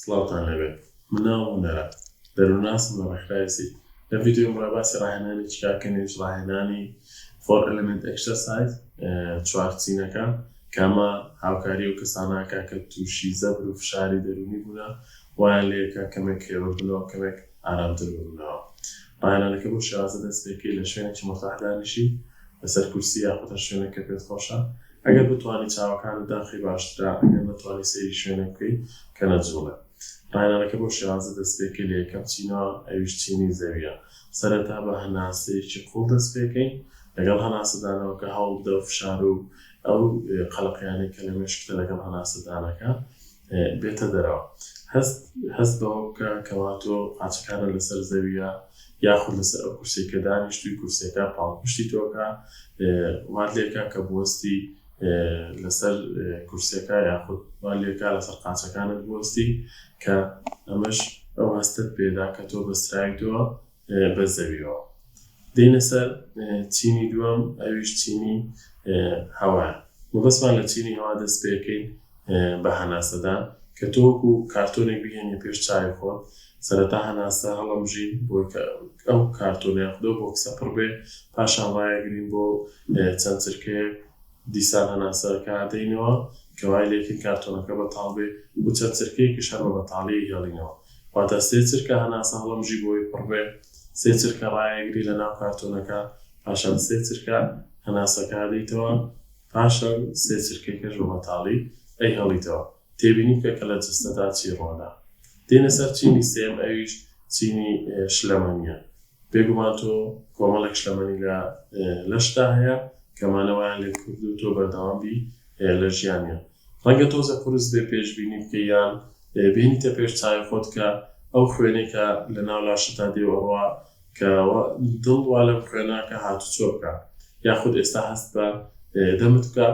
سڵاوتان لەبێت. من ناوم هونەرە، دەرووناسم لە ڕێکخراوێسی. لە ڤیدیۆم باسی ڕاهێنانی چیکارکردنیش ڕاهێنانی 4 element exercise 4 چینەکە کە ئەمە هاوکاری و کەساناکە کە تووشی زەبر و فشاری دەرونی بوونە وایان لێکە کەمێک هێوە بنەوە کەمێک ئارامتر ببنەوە. ڕاهێنانەکە بۆ شێوازە دەست پێکەی لە شوێنێکی مرتاح دانیشی لەسەر کورسی یاخود شوێنێک کە پێت خۆشە. ئەگەر بتوانی چاوەکانت داخی باشترا، ئەگەر نەتوانی سەیری شوێنێک بکەی کە نەجوڵێ. ڕاهێنانەکە بۆ شێوازە دەست پێکەی لە یەکەم چینەوە ئەویش چینی زەویە. سەرەتا بە هەناسەیەکی قوڵ دەست پێکەین لەگەڵ هەناسەدانەوە کە هەوڵ بدە و فشار و ئەو قەڵەقیانەی کە لە مێشکتە لەگەڵ هەناسەدانەکە بێتە دەرەوە. هەست بەوە بکە کەوا تۆ قاچەکانە لەسەر زەویە یاخود لەسەر ئەو کورسێکە دانیشتووی کورسێکە پاڵپشتی تۆکە وات لێکە کە بوەستی لەسەر کورسێکە یاخود وات لێکە لەسەر قاچەکانت بوەستی کە ئەمەش ئەو هەستت پێدا کە تۆ بەسترایتەوە بە زەویەوە. دێنە سەر چینی دووەم ئەویش چینی هەوایە. مەبەستمان لە چینی هەوا دەست پێکەین بە هەناسەدان کە تۆ وەکو کارتۆنێک بهێنی پێش چاوی خۆت. سەرەتا هەناسە هەڵەمژین بۆ ئەو کارتۆنە یاخود ئەو بۆکسە پڕ بێ، پاشان ڕایەگرین بۆ چەند چرکەیەک دیسان هەناسەکە دەینەوە کە وای لێکین کارتۆنەکە بەتاڵ بێ و چەند چرکەیەکیش هەر بە بەتاڵی هێڵینەوە. واتە 3 چرکە هەناسە هەڵەمژی بۆی پڕ بێ، 3 چرکە ڕایەگری لە ناو کارتۆنەکە، پاشان 3 چرکە هەناسەکە دەیتەوە، پاشان 3 چرکەیەکەش بە بەتاڵی ئەی هەڵیتەوە. تێبینی بکە کە لە جستەدا چی ڕۆدا. دێنە سەر چینی سێم ئەویش چینی شلەمەنیە. بێگومان تۆ کۆمەڵێک شلەمەنی لەشتا هەیە کەمانەوەیان لێ کرد و تۆ بەردەوام بی لە ژیانیە. ڕەنگە تۆزە قورس بێ پێشبینی بکەی یان بینیتە پێش چاوی خۆت کە ئەو خوێنێکە لە ناو لاشتا دێوەڕوا کە دڵ وا لەم خوێناکە هاتوچۆ بکە یاخود ئێستا هەست بە دەمت بکە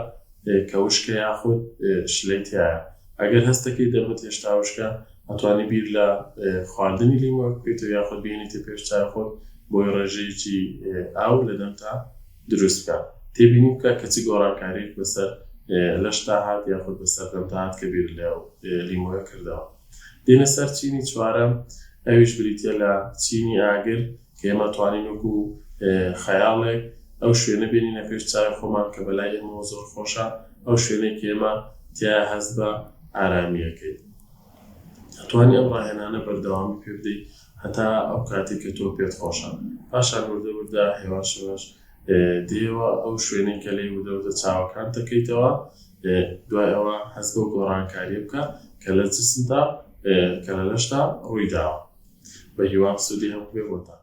کە وشکە یاخود شلەی تایە. ئەگەر هەستەکەی دەمت هێشتا وشکە ئەتوانی بیر لە خواردنی لیمۆ بکەیتەوە یاخود بینیتە پێش چاوی خۆت بۆی ڕێژەیەکی ئاو لە دەمتا دروست بکە. تێبینی بکە کە چی گۆڕانکاریت بەسەر لەشتا هات یاخود بەسەر دەمتا هات کە بیر لە لیمۆیە کردەوە. دێنە سەر چینی چوارەم ئەویش بریتە لە چینی ئاگر کە ئێمە توانین وەکو خەیاڵێک ئەو شوێنە بینینە پێش چاوی خۆمان کە بەلای ئێمەوە زۆر خۆشە، ئەو شوێنێک ئێمە تیا هەست بە ئارامیەکەی. ئەتوانی ئەم ڕاهێنانە بەردەوامی پێ بدەیت هەتا ئەو کاتێک کە تۆ پێت خۆشە. پاشان وردە وردە هێواش هێواش دێوە ئەو شوێنەی کە لێی وردە وردە چاوەکان دەکەیتەوە. دوای ئەوە هەست بە گۆڕانکاری بکە کە لە جسمدا کە لە لەشتا ڕووی داوە. بە هیوام سودی هەم بێ بۆتان.